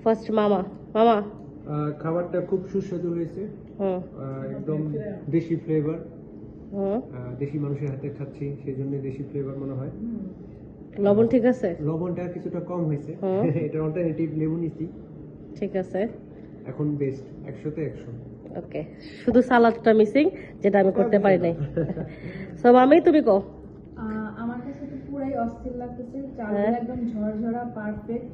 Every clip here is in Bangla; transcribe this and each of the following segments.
ফার্স্ট মামা মামা খাবারটা খুব সুস্বাদু হয়েছে, হুম একদম দেশি ফ্লেভার। হুম দেশি মানুষের হাতে খাচ্ছি, সেই জন্য দেশি ফ্লেভার মনে হয়। লবণ ঠিক আছে? লবণটা কিছুটা কম হয়েছে, হুম। এটা অল্টারনেটিভ লেবু নিছি। ঠিক আছে, এখন বেস্ট, 100-তে 100। ওকে। শুধু সালাদটা মিসিং, যেটা আমি করতে পারি নাই। সো মামি তুমি কো। আমার কাছে তো পুরাই অস্থির লাগতেছে, চালগুলো হ্যাঁ। একদম ঝরঝরা পারফেক্ট।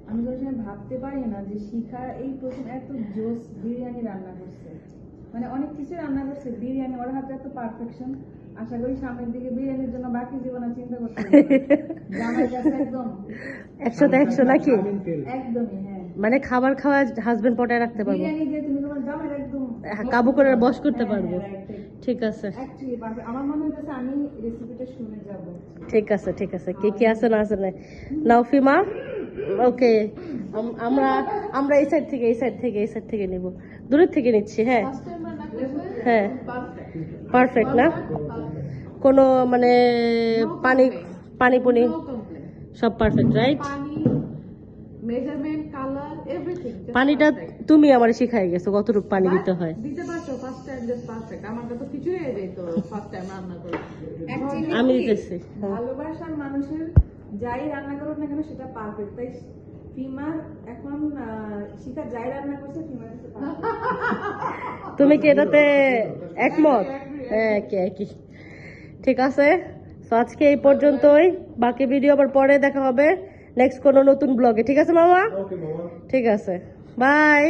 আমি কোনো সময় ভাবতে পারি না যে শিখা এই প্রথম এত জোস বিরিয়ানি রান্না করছে, মানে অনেক কিছু রান্না করছে, বিরিয়ানি ওর হাতে এত পারফেকশন। আশা করি সামনের দিকে বিরিয়ানির জন্য বাকি জীবন আর চিন্তা করতে হবে না। জামাই কাছে একদম 100-তে 100 নাকি? একদমই, হ্যাঁ। মানে খাবার খাওয়া হাজবেন্ড পটায় রাখতে পারবো, বিরিয়ানি দিয়ে তুমি তোমার জামাইয়ের একদম কাবু করে বশ করতে হ্যাঁ, পারবো। হ্যাঁ, right, right. ঠিক আছে Actually, perfect. আমার মনে হচ্ছে আমি রেসিপিটা শুনে যাব। ঠিক আছে ঠিক আছে, কি কি আছে না আছে না। নাও ফিমা, ওকে। আমরা আমরা এই সাইড থেকে নিব, দূরের থেকে নিচ্ছি। হ্যাঁ হ্যাঁ, পারফেক্ট না, কোনো মানে পানি পানি পুনি সব perfect, right? Measurement, colour, everything. পানিটা তুমি আমারে শিখাই গেছো কতটুকু পানি দিতে হয়। দিতে পারছো ফার্স্ট টাইম, জাস্ট পারফেক্ট। আমারটা তো কিছুই হয়ে যেত ফার্স্ট টাইম রান্না করে। Actually আমি কি, দিতেছি। ভালোবাসার মানুষের যাই রান্না করুক না কেন সেটা পারফেক্ট। তাই ফিমার এখন শিখা যাই রান্না করছে ফিমার কাছে perfect। তুমি কি এটাতে একমত? হ্যাঁ, একই। ঠিক আছে, তো আজকে এই পর্যন্তই, বাকি ভিডিও আবার পরে দেখা হবে নেক্সট কোনো নতুন ব্লগে। ঠিক আছে মামা? ওকে মামা। ঠিক আছে, বাই।